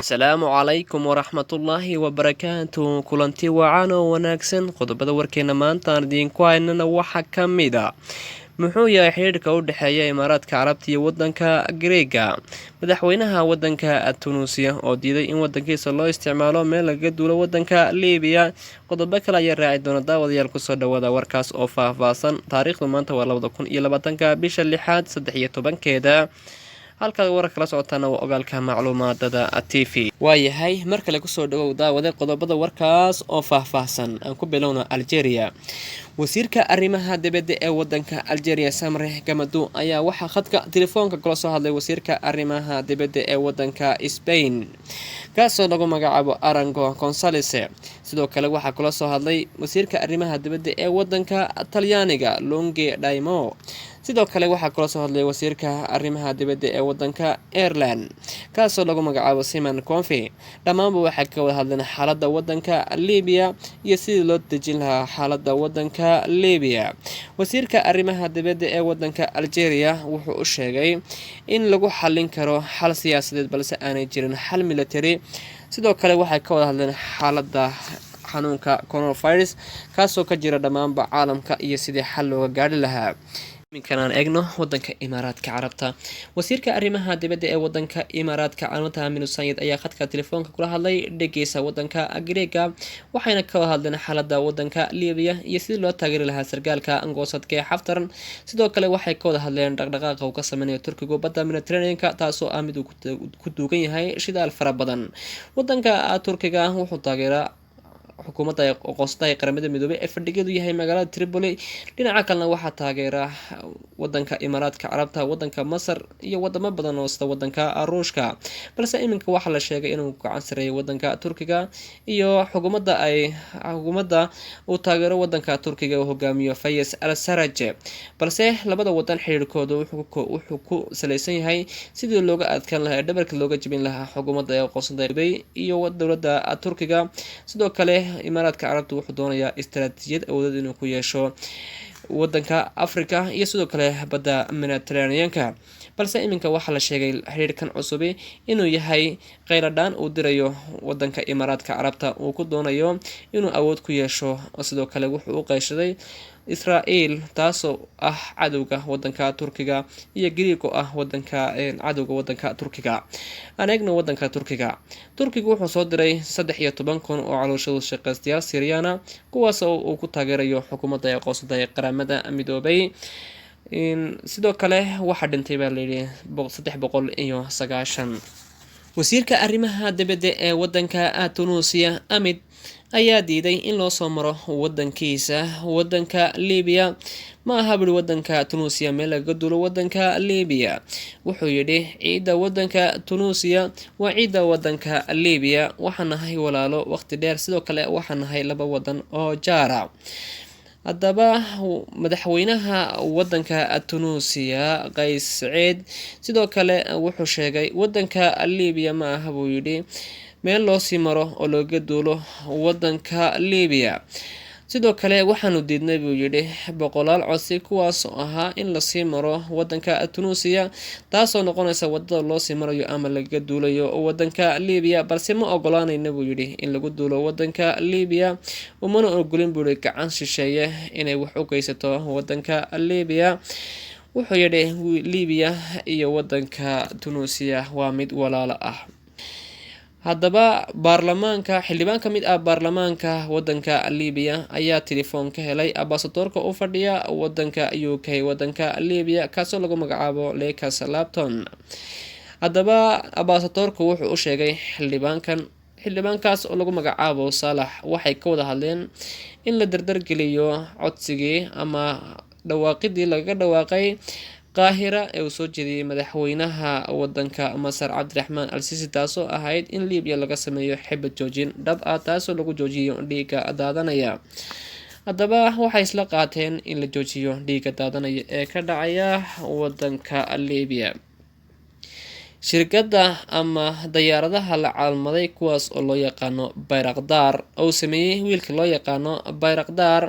asalaamu calaykum waraxmatullaahi wabarakaatu kulanti wacan oo wanaagsan. qodobada warkeena maanta aan idiinku haynana waxaa ka mid a muxuu yahay xidhiidhka u dhexeeya imaaraadka carabta iyo wadanka Greega. madaxweynaha wadanka Tunuusiya oo diiday in wadankiisa loo isticmaalo meel laga duulo wadanka Liibiya. qodobo kale ayaa raaci doona daawadayaal kusoo dhawaada warkaas oo faahfaahsan. taariikhdu maanta waa 2020 bisha 6 13 halkaad warar kala socotaana waa ogaalka macluumaadada TV. waayahay mar kale kusoo dhawow daawade qodobada warkaas oo faahfaahsan. aan ku bilowno Algeria. wasiirka arrimaha dibadda ee wadanka Algeria Samre Gamadou ayaa waxaa khadka telefoonka kula soo hadlay wasiirka arrimaha dibadda ee wadanka Spain kaasoo lagu magacaabo Arango Gonzales. sidoo kale waxaa kula soo hadlay wasiirka arrimaha dibadda ee wadanka Talyaaniga Luigi Daimo. sidoo kale waxaa kula soo hadlay wasiirka arrimaha dibadda ee wadanka Ireland kaasoo lagu magacaabo Simon Confe. dhammaanba waxay ka wada hadleen xaaladda wadanka Liibiya iyo sidii loo dejin lahaa xaaladda wadanka Liibiya. wasiirka arrimaha dibadda ee wadanka Algeria wuxuu u sheegay in lagu xallin karo xal siyaasadeed balse aanay jirin xal military. sidoo kale waxay ka wada hadleen xaaladda xanuunka coronavirus kaasoo ka jira dhammaanba caalamka iyo sidii xal looga gaari lahaa. minkan aan eegno wadanka imaaraadka carabta. wasiirka arrimaha dibadda ee wadanka imaaraadka carabta Aminu Sayid ayaa khadka telefoonka kula hadlay dhageysa wadanka Greega waxayna ka hadleen xaaladda wadanka Liibiya iyo sidii loo taageeri lahaa sargaalka angoosadka ee Xaftar. sidoo kale waxay ka wada hadleen dhaqdhaqaaqa uu ka sameeyo Turkiga badda Mediterranean-ka taasoo ah mid uu ku duugan yahay shidaal fara badan. wadanka Turkiga wuxuu taageeraa xukuumadda qoonsiga qaramada midoobay ee fadhigeedu yahay magaalada Tripoli. dhinaca kalena waxaa taageera wadanka imaaraadka carabta, wadanka Masar iyo wadamo badan oo sida wadanka Ruushka. balse iminka waxaa la sheegay inuu gacan sareeyo wadanka Turkiga iyo xukuumadda uu taageero wadanka Turkiga oo hogaamiyo Fayez al-Sarraj. balse labada wadan xiriirkooda wuxuu ku saleysan yahay sidii looga adkaan lahaa dhabarka looga jabin lahaa xukuumadda qoonsiga iyo dowladda Turkiga. sidoo kale imaaraadka carabta wuxuu doonayaa istaraatiijiyad awooded inuu ku yeesho wadanka Afrika iyo sidoo kale badda Mediterranean-ka. balse iminka waxaa la sheegay xiriirkan cusub inuu yahay qeyladhaan uu dirayo wadanka imaaraadka carabta uu ku doonayo inuu awood ku yeesho. sidoo kale wuxuu u qeyshaday Israel taasoo ah cadowga wadanka Turkiga iyo Greek oo ah wadanka cadowga wadanka Turkiga. aan eegno wadanka Turkiga. Turkiga wuxuu soo diray 13,000 oo calooshadu shaqaystayaal Syriana kuwaas oo uu ku taageerayo xukuumadda qoonsiga qaramada midoobay. sidoo kale waxaa dhintay baa la yidhi 390. wasiirka arrimaha dibadda ee wadanka Tunuusiya Amid ayaa diiday in loo soo maro wadankiisa wadanka Liibiya. ma aha buri wadanka Tunuusiya meel laga duulo wadanka Liibiya. wuxuu yidhi ciidda wadanka Tunuusiya waa ciidda wadanka Liibiya. waxaan nahay walaalo waqti dheer, sidoo kale waxaan nahay laba wadan oo jaara. haddaba madaxweynaha wadanka Tunuusiya Qays Saciid sidoo kale wuxuu sheegay wadanka Liibiya ma aha buu yidhi meel loo sii maro oo looga duulo wadanka Liibiya. sidoo kale waxaanu diidnay buu yidhi boqolaal codsi kuwaas oo ahaa in lasii maro wadanka Tunuusiya taasoo noqonaysa wadada loo sii marayo ama laga duulayo wadanka Liibiya. balse ma ogolaanayna buu yidhi in lagu duulo wadanka Liibiya. umana ogolin buu yidhi gacan shisheeye inay wax u geysato wadanka Liibiya. wuxuu yidhi Liibiya iyo wadanka Tunuusiya waa mid walaalo ah. haddaba xildhibaan ka mid ah baarlamaanka wadanka Liibiya ayaa telefoon ka helay ambaasadorka u fadhiya wadanka UK wadanka Liibiya kaasoo lagu magacaabo Lucas Lapton. haddaba ambaasadorku wuxuu u sheegay xildhibaankaas oo lagu magacaabo Saalax waxay ka wada hadleen in la dardargeliyo codsigii ama dhawaaqidii laga dhawaaqay Qaahira ee uu soo jeediyay madaxweynaha wadanka Masar Cabdiraxmaan al-Siisi taasoo ahayd in Liibiya laga sameeyo xibad joojin dhab ah taasoo lagu joojiyo dhiigga daadanaya. haddaba waxay isla qaateen in la joojiyo dhiigga daadanaya ee ka dhacaya wadanka Liibiya. shirkadda ama diyaaradaha la caalmaday kuwaas oo loo yaqaano Bayraktar oo sameeyay wiilka loo yaqaano Bayraktar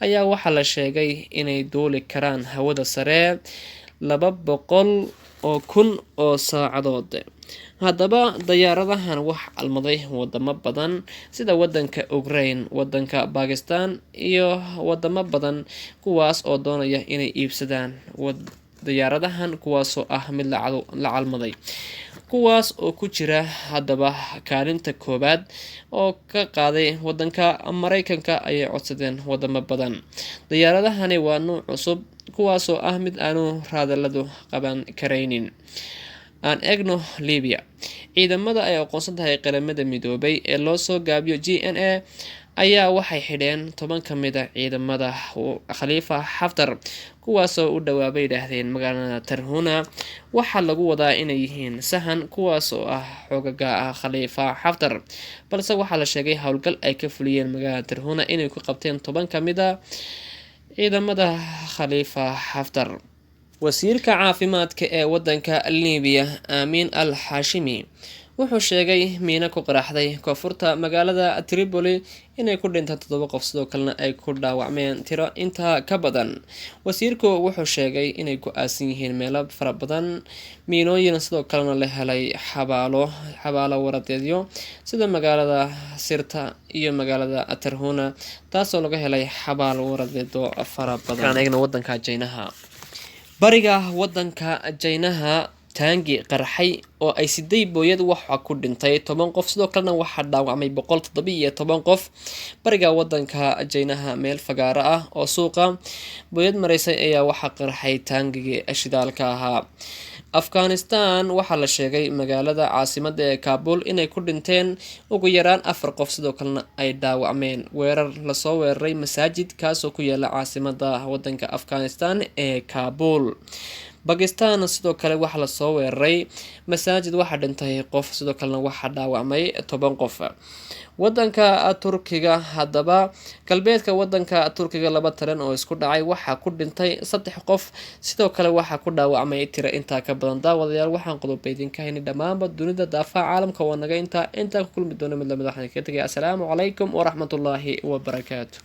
ayaa waxaa la sheegay inay duuli karaan hawada sare 200 oo kun oo saacadood. haddaba diyaaradahan wax almaday wadamo badan sida wadanka Ukraine, wadanka Pakistan iyo wadamo badan kuwaas oo doonaya inay iibsadaan diyaaradahan kuwaasoo ah mid la calmaday, kuwaas oo ku jira haddaba kaalinta koobaad oo ka qaaday wadanka Mareykanka ayay codsadeen wadamo badan. diyaaradahani waa nuuc cusub kuwaasoo ah mid aanu raadaladu qaban karaynin. aan eegno Liibiya. ciidamada ay aqoonsan tahay qaramada midoobay ee loo soo gaabiyo GNA ayaa waxay xidheen 10 ka mid ah ciidamada Khalifa Haftar kuwaasoo u dhawaabay yidhaahdeen magaalada Tarhuna. waxaa lagu wadaa inay yihiin sahan kuwaasoo ah xogaga Khalifa Haftar, balse waxaa la sheegay howlgal ay ka fuliyeen magaalada Tarhuna inay ku qabteen 10 ka mid ah ciidamada Khalifa Haftar. wasiirka caafimaadka ee wadanka Liibiya Aamin al-Hashimi wuxuu sheegay miina ku qaraxday koonfurta magaalada Tripoli inay ku dhintaan 7 qof sidoo kalena ay ku dhaawacmeen tiro intaa ka badan. wasiirku wuxuu sheegay inay ku aasan yihiin meelo fara badan miinooyin sidoo kalena la helay xabaalo waradeedyo sida magaalada Sirta iyo magaalada Tarhuna taasoo laga helay xabaalo waradeedo fara badan. Kaan eegno wadanka Jaynaha. bariga wadanka Jaynaha taangi qarxay oo ay 8 booyad waxa ku dhintay 10 qof sidoo kalena waxa dhaawacmay 117 qof. bariga wadanka Jaynaha meel fagaara ah oo suuqa booyad mareysay ayaa waxa qarxay taangigii shidaalka ahaa. Afghanistan waxaa la sheegay magaalada caasimada ee Kabul inay ku dhinteen ugu yaraan 4 qof sidoo kalena ay dhaawacmeen weerar la soo weeraray masaajid kaasoo ku yaala caasimada wadanka Afghanistan ee Kabul. Pakistan sidoo kale waxa la soo weeraray masaajid waxa dhintay qof sidoo kalena waxa dhaawacmay 10 qof. wadanka Turkiga. haddaba galbeedka wadanka Turkiga 2 taran oo isku dhacay waxa ku dhintay 3 qof sidoo kale waxa ku dhaawacmay tiro intaa ka badan. daawadayaal waxaan qodob idinka haynay dhamaanba dunida daafaca caalamka waa naga inta ku kulmi doona mid la madaxda ka tagay. assalaamu calaykum waraxmatullaahi wabarakaatuh.